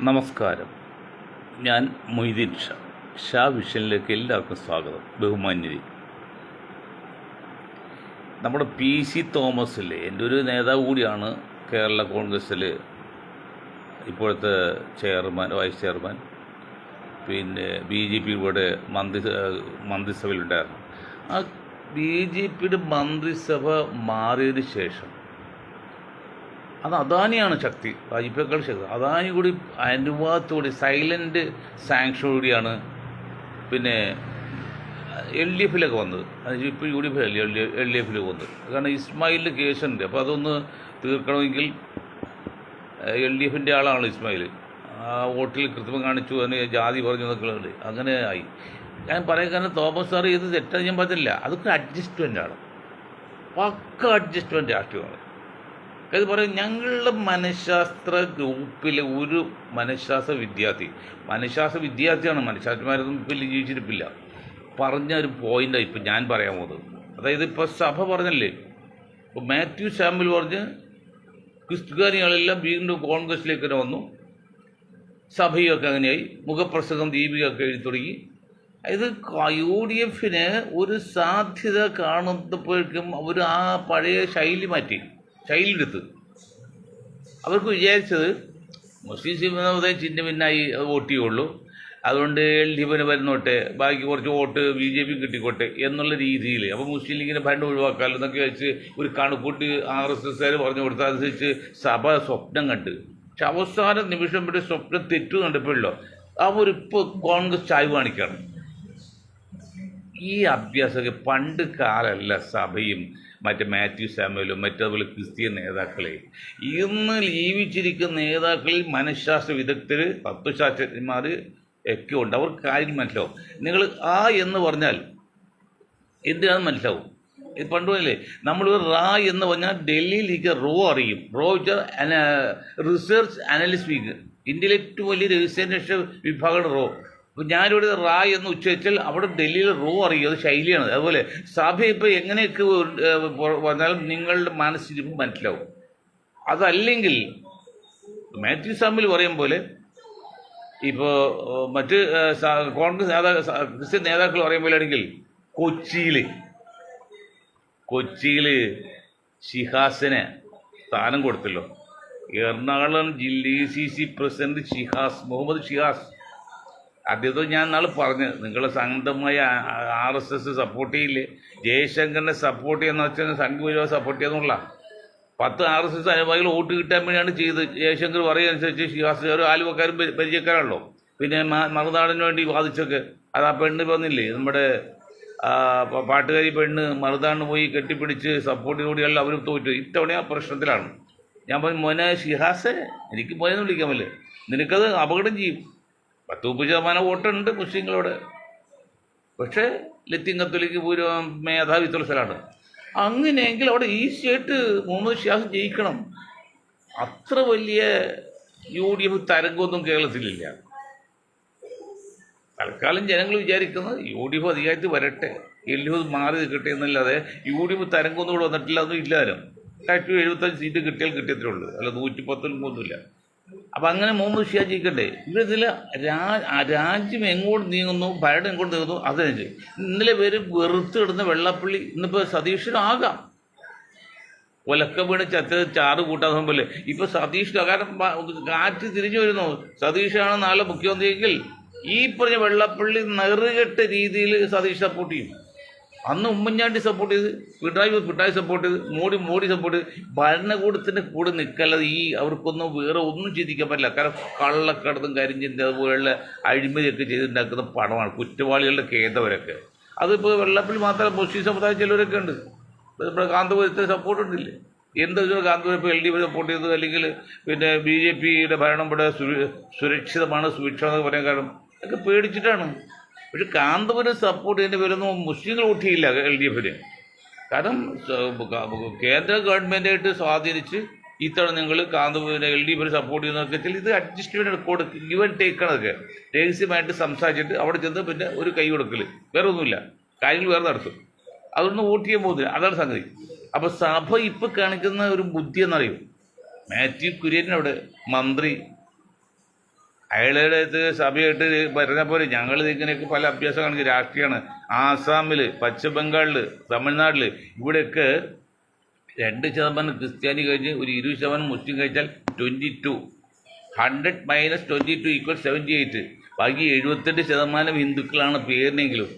നമസ്കാരം. ഞാൻ മൊയ്തീൻ ഷാ വിഷനിലേക്ക് എല്ലാവർക്കും സ്വാഗതം. ബഹുമാന്യരെ, നമ്മുടെ PC തോമസിലെ എൻ്റെ ഒരു നേതാവ് കൂടിയാണ് കേരള കോൺഗ്രസ്സിൽ ഇപ്പോഴത്തെ വൈസ് ചെയർമാൻ, പിന്നെ BJP ഇവിടെ മന്ത്രിസഭയിലുണ്ടായിരുന്നു. ആ BJPയുടെ മന്ത്രിസഭ മാറിയതിന് ശേഷം അത് അദാനിയാണ് ശക്തി, വാജ്പേയിയേക്കാൾ ശക്തി. അദാനി കൂടി അനുവാദത്തോടെ സൈലൻ്റ് സാങ്ഷനോടുകൂടിയാണ് പിന്നെ LDFിലൊക്കെ വന്നത്. ഇപ്പോൾ UDF LDFിലേക്ക് വന്നത്. കാരണം ഇസ്മായിലിൻ്റെ കേസുണ്ട്. അപ്പോൾ അതൊന്ന് തീർക്കണമെങ്കിൽ LDFിൻ്റെ ആളാണ് ഇസ്മായിൽ. ആ വോട്ടിൽ കൃത്രിമം കാണിച്ചു, അതിന് ജാതി പറഞ്ഞു എന്നൊക്കെയുണ്ട്. അങ്ങനെ ആയി. ഞാൻ പറയാൻ കാരണം തോമസ് സാർ ഇത് തെറ്റാൻ ഞാൻ പറഞ്ഞില്ല. അതൊക്കെ അഡ്ജസ്റ്റ്മെൻറ്റാണ്, പക്ക അഡ്ജസ്റ്റ്മെൻറ്റ് രാഷ്ട്രീയമാണ്. അത് പറയും, ഞങ്ങളുടെ മനഃശാസ്ത്ര ഗ്രൂപ്പിലെ ഒരു മനഃശാസ്ത്ര വിദ്യാർത്ഥിയാണ്, മനഃശാസ്ത്രന്മാരൊന്നും ഇപ്പം ജീവിച്ചിരിപ്പില്ല, പറഞ്ഞ ഒരു പോയിൻ്റാണ് ഇപ്പം ഞാൻ പറയാൻ പോകുന്നത്. അതായത് ഇപ്പോൾ സഭ പറഞ്ഞല്ലേ, ഇപ്പോൾ മാത്യു സാമുവൽ പറഞ്ഞ് ക്രിസ്ത്യാനികളെല്ലാം വീണ്ടും കോൺഗ്രസ്സിലേക്ക് തന്നെ വന്നു. സഭയൊക്കെ അങ്ങനെയായി. മുഖപ്രസംഗം ദീപികയൊക്കെ എഴുതി തുടങ്ങി. ഇത് UDFന് ഒരു സാധ്യത കാണുന്നപ്പോഴേക്കും അവർ ആ പഴയ ശൈലിയെടുത്ത് അവർക്ക് വിചാരിച്ചത് മുസ്ലിം സമുദായം ചിഹ്ന ഭിന്നായി വോട്ട് ചെയ്യുള്ളൂ, അതുകൊണ്ട് LDFന് വരുന്നോട്ടെ, ബാക്കി കുറച്ച് വോട്ട് BJP കിട്ടിക്കോട്ടെ എന്നുള്ള രീതിയിൽ. അപ്പോൾ മുസ്ലിം ലീഗിൻ്റെ ഭരണം ഒഴിവാക്കാമല്ലോ എന്നൊക്കെ വെച്ച് ഒരു കണക്കൂട്ടി RSSകാർ പറഞ്ഞു കൊടുത്ത അനുസരിച്ച് സഭ സ്വപ്നം കണ്ട്. പക്ഷെ അവസാന നിമിഷം വരെ സ്വപ്നം തെറ്റു കണ്ടപ്പോഴല്ലോ അവരിപ്പോൾ കോൺഗ്രസ് ചായ്വ് കാണിക്കുകയാണ്. ഈ അഭ്യാസമൊക്കെ പണ്ട് കാലമല്ല. സഭയും മറ്റേ മാത്യു സാമുവലും മറ്റേതുപോലെ ക്രിസ്ത്യൻ നേതാക്കളെ, ഇന്ന് ജീവിച്ചിരിക്കുന്ന നേതാക്കളിൽ മനഃശാസ്ത്ര വിദഗ്ധർ, തത്വശാസ്ത്രജ്ഞന്മാർ ഒക്കെ ഉണ്ട്. അവർക്ക് കാര്യം മനസ്സിലാവും. നിങ്ങൾ ആ എന്ന് പറഞ്ഞാൽ എന്തിനാണെന്ന് മനസ്സിലാവും. ഇത് പണ്ടുപോലെ നമ്മൾ എന്ന് പറഞ്ഞാൽ ഡൽഹിയിലേക്ക് റോ അറിയും. റോ വെച്ചാൽ റിസർച്ച് അനലിസ്റ്റ് വീക്ക്, ഇന്ത്യയിലെ ഏറ്റവും വലിയ രഹസ്യാന്വേഷണ വിഭാഗമാണ് റോ. അപ്പോൾ ഞാനിവിടെ എന്ന് ഉച്ചരിച്ചാൽ അവിടെ ഡൽഹിയിൽ റോ അറിയും. അത് ശൈലിയാണ്. അതുപോലെ സഭ ഇപ്പോൾ എങ്ങനെയൊക്കെ പറഞ്ഞാലും നിങ്ങളുടെ മനസ്സിരിപ്പ് മനസ്സിലാവും. അതല്ലെങ്കിൽ മാത്യു സാമുവൽ പറയും പോലെ ഇപ്പോൾ മറ്റ് കോൺഗ്രസ് ക്രിസ്ത്യൻ നേതാക്കൾ പറയും പോലെ ആണെങ്കിൽ കൊച്ചിയിൽ ഷിഹാസിന് സ്ഥാനം കൊടുത്തല്ലോ. എറണാകുളം DCC പ്രസിഡന്റ് മുഹമ്മദ് ഷിഹാസ്, അദ്ദേഹത്തെ ഞാൻ നാളെ പറഞ്ഞു, നിങ്ങളെ സംഘടമായ RSS സപ്പോർട്ട് ചെയ്യില്ലേ, ജയശങ്കറിനെ സപ്പോർട്ട് ചെയ്യുന്ന വെച്ചാൽ സംഘപരിവാർ സപ്പോർട്ട് ചെയ്യാന്നുള്ള 10 RSS അനുഭാവികൾ വോട്ട് കിട്ടാൻ വേണ്ടിയാണ് ചെയ്ത്. ജയശങ്കർ പറയുകയനുസരിച്ച് ഷിഹാസ് ഒരു ആലുവക്കാരും പരിചയക്കാരാണല്ലോ. പിന്നെ മറുനാടിന് വേണ്ടി വാദിച്ചൊക്കെ അത് ആ പെണ്ണ് വന്നില്ലേ, നമ്മുടെ പാട്ടുകാരി പെണ്ണ് മറുനാടിന് പോയി കെട്ടിപ്പിടിച്ച് സപ്പോർട്ട് കൂടിയല്ല അവർ തോറ്റു. ഇത്തവണ ആ പ്രശ്നത്തിലാണ്. ഞാൻ പറഞ്ഞു, മോനെ ഷിഹാസെ, എനിക്ക് മോനെന്ന് വിളിക്കാൻ പറ്റില്ല, നിനക്കത് അപകടം ചെയ്യും. 30% വോട്ടുണ്ട് മുസ്ലിങ്ങളോട്. പക്ഷേ ലത്തീൻ കത്തോലിക്ക് പൂർവ്വം മേധാവിത്വമുള്ള സ്ഥലമാണ്. അങ്ങനെയെങ്കിൽ അവിടെ ഈസിയായിട്ട് മുഹമ്മദ് ഷിയാസ് ജയിക്കണം. അത്ര വലിയ UDF തരംഗമൊന്നും കേരളത്തിലില്ല. തൽക്കാലം ജനങ്ങൾ വിചാരിക്കുന്നത് UDF അധികാരത്തിൽ വരട്ടെ, LDF മാറി നിൽക്കട്ടെ എന്നല്ലാതെ UDF തരംഗമൊന്നും ഇവിടെ വന്നിട്ടില്ല, ഒന്നും ഇല്ലാരും. 75 സീറ്റ് കിട്ടിയാൽ കിട്ടിയത്രേ ഉള്ളൂ, അല്ല 110 ഒന്നുമില്ല. അപ്പം അങ്ങനെ മുഹമ്മദ് ഷിയാസ് ജയിക്കട്ടെ. ഇതിൽ രാജ്യം എങ്ങോട്ട് നീങ്ങുന്നു, ഭരണം എങ്ങോട്ട് നീങ്ങുന്നു അതനുസരിച്ച്. ഇന്നലെ പേര് വെറുത്തിടുന്ന വെള്ളാപ്പള്ളി ഇന്നിപ്പോൾ സതീഷിനാകാം. ഒലക്ക വീണ് ചാറ് കൂട്ടാൻ പോലെ ഇപ്പോൾ സതീഷ്, കാരണം കാറ്റ് തിരിഞ്ഞു വരുന്നു. സതീഷാണ് നാളെ മുഖ്യമന്ത്രിയെങ്കിൽ ഈ പറഞ്ഞ വെള്ളാപ്പള്ളി നെറുകെട്ട രീതിയിൽ സതീഷ് സപ്പോർട്ട് ചെയ്യും. അന്ന് ഉമ്മൻചാണ്ടി സപ്പോർട്ട് ചെയ്ത്, പിണറായി സപ്പോർട്ട് ചെയ്ത്, മോഡി സപ്പോർട്ട് ചെയ്ത്, ഭരണകൂടത്തിൻ്റെ കൂടെ നിൽക്കല്ലാതെ അവർക്കൊന്നും വേറെ ഒന്നും ചിന്തിക്കാൻ പറ്റില്ല. കാരണം കള്ളക്കടത്തും കരിഞ്ചിന്തി അതുപോലെയുള്ള അഴിമതിയൊക്കെ ചെയ്തുണ്ടാക്കുന്ന പണമാണ് കുറ്റവാളികളുടെ കേന്ദ്രവരൊക്കെ. അതിപ്പോൾ വെള്ളാപ്പള്ളി മാത്രമല്ല, മുസ്ലിം സമുദായം ചിലവരൊക്കെ ഉണ്ട്. ഇവിടെ കാന്തപുരത്തിന് സപ്പോർട്ട് ഉണ്ടില്ലേ? എന്താ കാന്തപുരം ഇപ്പോൾ LDF സപ്പോർട്ട് ചെയ്തത്, അല്ലെങ്കിൽ പിന്നെ BJPയുടെ ഭരണം ഇവിടെ സുരക്ഷിതമാണ്, സുഭിക്ഷമെന്നൊക്കെ പറയാൻ കാരണം ഒക്കെ പേടിച്ചിട്ടാണ്. പക്ഷെ കാന്തപുരം സപ്പോർട്ട് ചെയ്യുന്ന പേരൊന്നും മുസ്ലിങ്ങൾ വോട്ട് ചെയ്യില്ല LDFന്. കാരണം കേന്ദ്ര ഗവൺമെൻറ്റായിട്ട് സ്വാധീനിച്ച് ഇത്തവണ നിങ്ങൾ കാന്തപുരം LDF സപ്പോർട്ട് ചെയ്യുന്നതൊക്കെ വെച്ചാൽ ഇത് അഡ്ജസ്റ്റ്മെൻറ്റ് ഗിവ് ആൻഡ് ടേക്കണതൊക്കെ രഹസ്യമായിട്ട് സംസാരിച്ചിട്ട് അവിടെ ചെന്ന് പിന്നെ ഒരു കൈ കൊടുക്കൽ, വേറെ ഒന്നുമില്ല, കാര്യങ്ങൾ വേറെ നടത്തും. അതൊന്നും വോട്ട് ചെയ്യാൻ പോകുന്നില്ല, അതാണ് സംഗതി. അപ്പോൾ സഭ ഇപ്പോൾ കാണിക്കുന്ന ഒരു ബുദ്ധി എന്നറിയും. മാത്യു കുര്യനവിടെ മന്ത്രി, അയാളുടെ അടുത്ത് സഭയായിട്ട് പറഞ്ഞ പോലെ ഞങ്ങൾ ഇങ്ങനെയൊക്കെ പല അഭ്യാസം കാണിക്കും. രാഷ്ട്രീയമാണ്. ആസാമിൽ, പശ്ചിമ ബംഗാളിൽ, തമിഴ്നാട്ടിൽ ഇവിടെയൊക്കെ 2% ക്രിസ്ത്യാനി കഴിഞ്ഞ് ഒരു 20% മുസ്ലിം കഴിച്ചാൽ 22. 100 - 22 = 78. ബാക്കി 78% ഹിന്ദുക്കളാണ് പേരിനെങ്കിലും.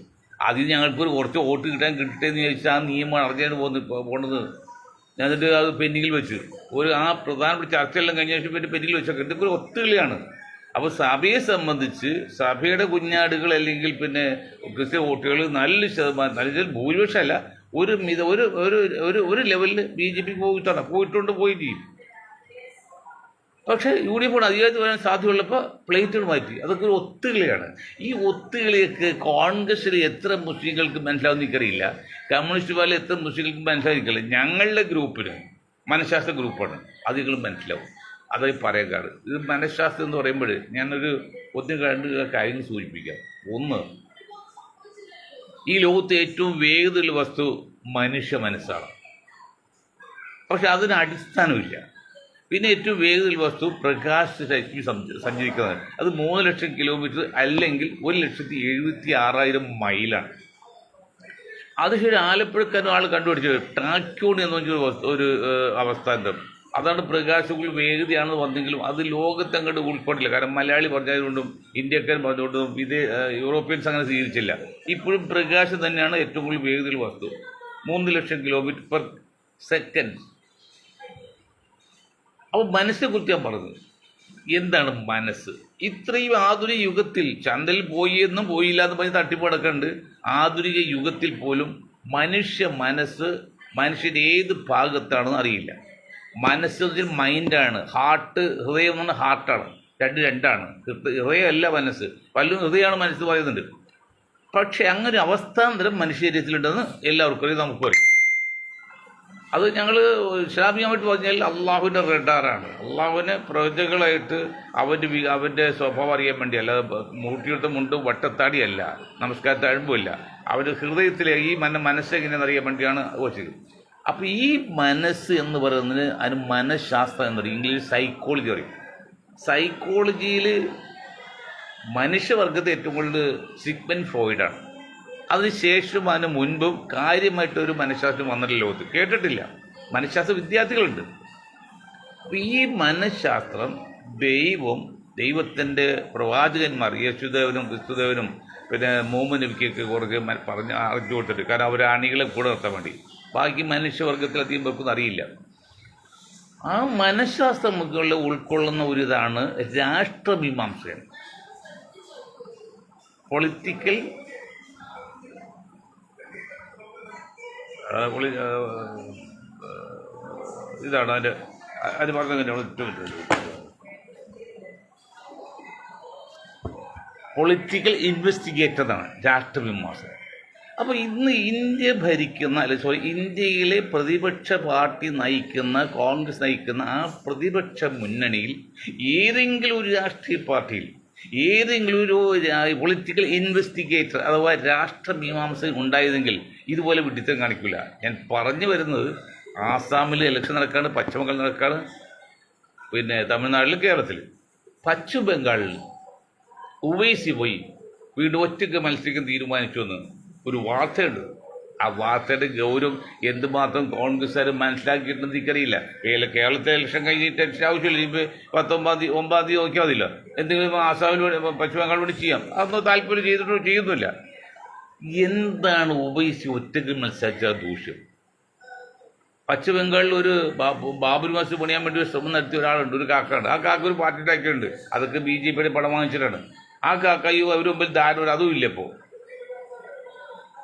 അതിൽ ഞങ്ങൾക്കൊരു കുറച്ച് വോട്ട് കിട്ടേന്ന് ചോദിച്ചാൽ ആ നിയമം അറിഞ്ഞാണ് പോണത്. ഞാൻ എന്നിട്ട് അത് പെൻഡിങ്ങിൽ വെച്ചു. ആ പ്രധാനപ്പെട്ട ചർച്ചയെല്ലാം കഴിഞ്ഞ ശേഷം പിന്നെ പെൻഡിങ്ങിൽ വെച്ചൊക്കെ ഇതൊക്കെ ഒരു ഒത്തുകളിയാണ്. അപ്പോൾ സഭയെ സംബന്ധിച്ച് സഭയുടെ കുഞ്ഞാടുകൾ അല്ലെങ്കിൽ പിന്നെ ക്രിസ്ത്യൻ വോട്ടുകൾ നല്ല ഭൂരിപക്ഷമല്ല, ഒരു ലെവലിൽ BJP പോയിട്ടുണ്ട്. പക്ഷേ UDF അധികാരത്തിൽ വരാൻ സാധ്യതയുള്ളപ്പോൾ പ്ലേറ്റുകൾ മാറ്റി. അതൊക്കെ ഒരു ഒത്തുകളിയാണ്. ഈ ഒത്തുകളിയൊക്കെ കോൺഗ്രസ്സിൽ എത്ര മുസ്ലിങ്ങൾക്ക് മനസ്സിലാവുന്ന എനിക്കറിയില്ല, കമ്മ്യൂണിസ്റ്റ് പാർട്ടിയിൽ എത്ര മുസ്ലിങ്ങൾക്ക് മനസ്സിലായിരിക്കില്ല. ഞങ്ങളുടെ ഗ്രൂപ്പിന് മനഃശാസ്ത്ര ഗ്രൂപ്പാണ്, അതുകൾ മനസ്സിലാവും. അതായി പറയാൻ ഇത് മനഃശാസ്ത്രം എന്ന് പറയുമ്പോൾ ഞാനൊരു 1-2 കാര്യങ്ങൾ സൂചിപ്പിക്കാം. ഒന്ന്, ഈ ലോകത്ത് ഏറ്റവും വേഗതയുള്ള വസ്തു മനുഷ്യ മനസ്സാണ്. പക്ഷെ അതിന് അടിസ്ഥാനമില്ല. പിന്നെ ഏറ്റവും വേഗതയുള്ള വസ്തു പ്രകാശരശ്മി സഞ്ചരിക്കുന്നതാണ്. അത് 3 ലക്ഷം കിലോമീറ്റർ അല്ലെങ്കിൽ 1,76,000 മൈലാണ്. അത് ശരി, ആലപ്പുഴക്കാരൻ ആൾ കണ്ടുപിടിച്ചത് ട്രാക്യോൺ എന്ന് പറഞ്ഞൊരു ഒരു അവസ്ഥാന്തരം. അതാണ് പ്രകാശങ്ങൾ വേഗതയാണെന്ന് വന്നെങ്കിലും അത് ലോകത്തങ്ങോട്ട് ഉൾപ്പെടില്ല. കാരണം മലയാളി പറഞ്ഞതുകൊണ്ടും ഇന്ത്യക്കാരൻ പറഞ്ഞുകൊണ്ടും യൂറോപ്യൻസ് അങ്ങനെ സ്വീകരിച്ചില്ല. ഇപ്പോഴും പ്രകാശം തന്നെയാണ് ഏറ്റവും കൂടുതൽ വേഗതയുള്ള വസ്തു. 3 ലക്ഷം km/s. അപ്പോൾ മനസ്സിനെ കുറിച്ച് ഞാൻ പറഞ്ഞത് എന്താണ് മനസ്സ്. ഇത്രയും ആധുനിക യുഗത്തിൽ ചന്ദ്രനിൽ പോയി എന്നും പോയില്ല എന്ന് പറഞ്ഞ് തട്ടിപ്പ് നടക്കുന്നുണ്ട്. ആധുനിക യുഗത്തിൽ പോലും മനസ്സ് മനുഷ്യൻ്റെ ഏത് ഭാഗത്താണെന്ന് അറിയില്ല. മനസ്സ് മൈൻഡാണ്. ഹൃദയം എന്ന് പറഞ്ഞാൽ ഹാർട്ടാണ്. രണ്ടാണ്. ഹൃദയമല്ല മനസ്സ്. പലരും ഹൃദയമാണ് മനസ്സ് പറയുന്നുണ്ട്. പക്ഷെ അങ്ങനെ അവസ്ഥാന്തരം മനുഷ്യ ശരീരത്തിലുണ്ടെന്ന് എല്ലാവർക്കും അറിയാം, നമുക്കും അറിയാം. അത് ഞങ്ങൾ ഇസ്ലാമികമായിട്ട് പറഞ്ഞാൽ അള്ളാഹുവിൻ്റെ റഡാറാണ്. അള്ളാഹുവിനെ പ്രജകളായിട്ട് അവൻ്റെ സ്വഭാവം അറിയാൻ വേണ്ടി, അല്ലാതെ മൂട്ടിയെടുത്ത മുണ്ട് വട്ടത്താടിയല്ല, നമസ്കാരത്തെ അഴുമ്പല്ല. അവൻ്റെ ഹൃദയത്തിലെ ഈ മനസ്സെങ്ങനെയെന്ന് അറിയാൻ വേണ്ടിയാണ് വെച്ചത്. അപ്പോൾ ഈ മനസ്സ് എന്ന് പറയുന്നതിന് അതിന് മനഃശാസ്ത്രം എന്ന് പറയും. ഇംഗ്ലീഷ് സൈക്കോളജി പറയും. സൈക്കോളജിയിൽ മനുഷ്യവർഗത്തെ ഏറ്റവും കൂടുതൽ സിഗ്മണ്ട് ഫ്രോയിഡാണ്. അതിനുശേഷം അതിന് മുൻപും കാര്യമായിട്ടൊരു മനഃശാസ്ത്രം വന്നിട്ടില്ല ലോകത്ത്, കേട്ടിട്ടില്ല. മനഃശാസ്ത്ര വിദ്യാർത്ഥികളുണ്ട്. അപ്പോൾ ഈ മനഃശാസ്ത്രം ദൈവത്തിൻ്റെ പ്രവാചകന്മാർ യേശുദേവനും ക്രിസ്തുദേവനും പിന്നെ മുഹമ്മദ് നബിക്കൊക്കെ കുറച്ച് പറഞ്ഞ് അറിഞ്ഞു കൊടുത്തിട്ട്, കാരണം അവർ അണികളെ കൂടെ നിർത്താൻ വേണ്ടി. ബാക്കി മനുഷ്യവർഗത്തിലധികം പേർക്കൊന്നും അറിയില്ല. ആ മനഃശാസ്ത്രം ഉൾക്കൊള്ളുന്ന ഒരിതാണ് രാഷ്ട്രമീമാംസയാണ്. പൊളിറ്റിക്കൽ ഇതാണ് അത് പറഞ്ഞ പൊളിറ്റിക്കൽ ഇൻവെസ്റ്റിഗേറ്ററാണ് രാഷ്ട്രമീമാംസകൻ. അപ്പോൾ ഇന്ന് ഇന്ത്യയിലെ പ്രതിപക്ഷ പാർട്ടി നയിക്കുന്ന, കോൺഗ്രസ് നയിക്കുന്ന ആ പ്രതിപക്ഷ മുന്നണിയിൽ ഏതെങ്കിലും ഒരു രാഷ്ട്രീയ പാർട്ടിയിൽ ഏതെങ്കിലും ഒരു പൊളിറ്റിക്കൽ ഇൻവെസ്റ്റിഗേറ്റർ അഥവാ രാഷ്ട്രമീമാംസകൻ ഉണ്ടായതെങ്കിൽ ഇതുപോലെ വിഡിത്തം കാണിക്കില്ല. ഞാൻ പറഞ്ഞു വരുന്നത്, ആസാമിൽ ഇലക്ഷൻ നടക്കാണ്, പശ്ചിമ ബംഗാളിൽ നടക്കാണ്, പിന്നെ തമിഴ്നാട്ടിൽ, കേരളത്തിൽ. പശ്ചിമ ബംഗാളിൽ ഉവൈസി പോയി വീണ്ടും ഒറ്റയ്ക്ക് മത്സരിക്കാൻ തീരുമാനിച്ചു എന്ന് ഒരു വാർത്തയുണ്ട്. ആ വാർത്തയുടെ ഗൗരവം എന്തുമാത്രം കോൺഗ്രസ്സുകാർ മനസ്സിലാക്കിയിട്ടുണ്ടെന്ന് എനിക്കറിയില്ല. കേരളത്തിലെ ഇലക്ഷൻ കഴിഞ്ഞിട്ട് ടെൻഷൻ ആവശ്യമില്ല. ഇപ്പോൾ 9-ാം തീയതി നോക്കിയാൽ മതില്ല. എന്തെങ്കിലും ആസാമിൽ പശ്ചിമ ബംഗാൾ വേണ്ടി ചെയ്യാം. അതൊന്നും താല്പര്യം ചെയ്യുന്നില്ല. എന്താണ് ഉവൈസി ഒറ്റയ്ക്ക് മത്സരിച്ച ദൂഷ്യം? പശ്ചിമ ബംഗാളിൽ ഒരു ബാബരി മസ്ജിദ് പണിയാൻ വേണ്ടി ഒരു ശ്രമം നടത്തിയ ഒരാളുണ്ട്, ഒരു കാക്കയുണ്ട്. ആ കാക്ക ഒരു പാർട്ടി ഉണ്ടാക്കിയിട്ടുണ്ട്. അതൊക്കെ BJPയുടെ പണം വാങ്ങിച്ചിട്ടാണ്. ആ കാക്കയും അവർ മുമ്പിൽ ധാരണ അതും ഇല്ല. ഇപ്പോൾ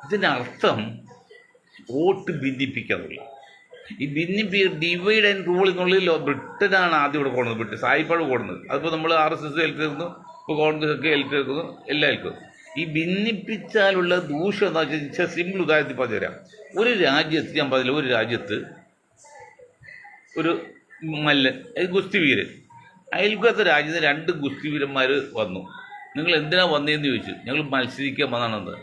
ഇതിനർത്ഥം വോട്ട് ഭിന്നിപ്പിക്കാനുള്ള ഈ ഡിവൈഡ് ആൻഡ് റൂൾ എന്നുള്ളിൽ ബ്രിട്ടനാണ് ആദ്യം ഇവിടെ കൊടുക്കുന്നത്. സായിപ്പാട് കൊടുക്കുന്നത്. അതിപ്പോൾ നമ്മൾ RSS ഏൽക്കുന്നു, ഇപ്പോൾ കോൺഗ്രസ് ഒക്കെ ഏൽക്കുന്നു, എല്ലാം ഏൽക്കുന്നു. ഈ ഭിന്നിപ്പിച്ചാലുള്ള ദൂഷ്യം എന്താ വെച്ചാൽ സിമ്പിൾ ഉദാഹരണത്തിൽ പറഞ്ഞുതരാം. ഒരു രാജ്യത്ത്, ഞാൻ പറഞ്ഞില്ല, ഒരു രാജ്യത്ത് ഒരു ഗുസ്തി വീരൻ, അയൽക്കത്തെ രാജ്യത്ത് 2 ഗുസ്തി വീരന്മാർ വന്നു. നിങ്ങൾ എന്തിനാ വന്നതെന്ന് ചോദിച്ചു. ഞങ്ങൾ മത്സരിക്കാൻ വന്നാണെന്ന്.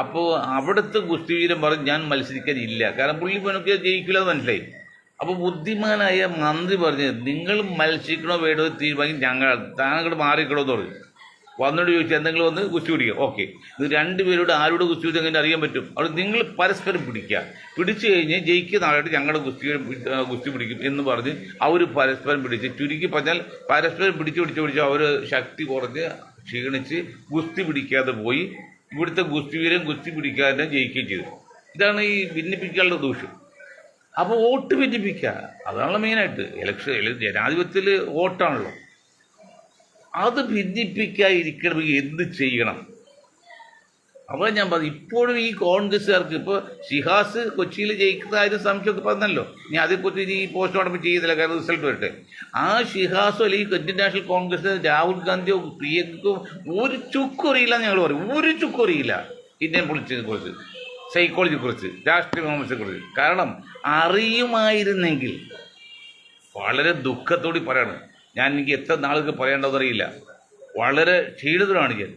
അപ്പോൾ അവിടുത്തെ ഗുസ്തി വീരൻ പറഞ്ഞു, ഞാൻ മത്സരിക്കാനില്ല, കാരണം പുള്ളി എനിക്ക് ജയിക്കില്ല എന്ന് മനസ്സിലായി. അപ്പോൾ ബുദ്ധിമാനായ മന്ത്രി പറഞ്ഞ് നിങ്ങൾ മത്സരിക്കണോ വേണ്ടോ തീരുമാനിക്കും താങ്കൾ മാറിക്കണോ എന്ന് പറഞ്ഞു. വന്നോട് ചോദിച്ചു എന്തെങ്കിലും വന്ന് കുസ്തി പിടിക്കുക. ഓക്കെ, ഇത് രണ്ടുപേരോട് ആരോട് കുസ്തി പിടിച്ച് എങ്ങനെ അറിയാൻ പറ്റും? അവിടെ നിങ്ങൾ പരസ്പരം പിടിക്കുക, പിടിച്ചു കഴിഞ്ഞ് ജയിക്കുന്ന ആളായിട്ട് ഞങ്ങളുടെ കുസ്തി പിടിക്കും എന്ന് പറഞ്ഞ് അവർ പരസ്പരം പിടിച്ച്, ചുരുക്കി പറഞ്ഞാൽ പരസ്പരം പിടിച്ച് അവർ ശക്തി കുറഞ്ഞ് ക്ഷീണിച്ച് ഗുസ്തി പിടിക്കാതെ പോയി. ഇവിടുത്തെ ഗുസ്തിവീരൻ ഗുസ്തി പിടിക്കാതെ ജയിക്കുകയും ചെയ്തു. ഇതാണ് ഈ ഭിന്നിപ്പിക്കാനുള്ള ദൂഷ്യം. അപ്പോൾ വോട്ട് ഭിന്നിപ്പിക്കുക, അതാണല്ലോ മെയിനായിട്ട്. ജനാധിപത്യത്തിൽ വോട്ടാണല്ലോ. അത് ഭിന്നിപ്പിക്കാതിരിക്കണമെങ്കിൽ എന്ത് ചെയ്യണം? അപ്പോൾ ഞാൻ പറഞ്ഞു, ഇപ്പോഴും ഈ കോൺഗ്രസ്സുകാർക്ക് ഇപ്പോൾ ഷിഹാസ് കൊച്ചിയിൽ ജയിക്കുന്ന കാര്യം സംശയമൊക്കെ പറഞ്ഞല്ലോ. ഇനി അതേക്കുറിച്ച് ഇനി പോസ്റ്റ്മോർട്ടം ചെയ്യുന്നില്ല, കാരണം റിസൾട്ട് വരട്ടെ. ആ ഷിഹാസോ അല്ലെങ്കിൽ ഇന്ത്യൻ നാഷണൽ കോൺഗ്രസ് രാഹുൽ ഗാന്ധിയോ പ്രിയങ്കോ ഒരു ചുക്കറിയില്ല ഞങ്ങൾ പറയും. ഒരു ചുക്കറിയില്ല ഇന്ത്യൻ പൊളിറ്റിക്സിനെ കുറിച്ച്, സൈക്കോളജിയെ കുറിച്ച്, രാഷ്ട്രീയ കോൺഗ്രസിനെ കുറിച്ച്. കാരണം അറിയുമായിരുന്നെങ്കിൽ, വളരെ ദുഃഖത്തോടെ പറയണം, എനിക്ക് എത്ര നാൾക്ക് പറയേണ്ടതെന്നറിയില്ല, വളരെ ക്ഷീണിതനാണ് ഞാൻ,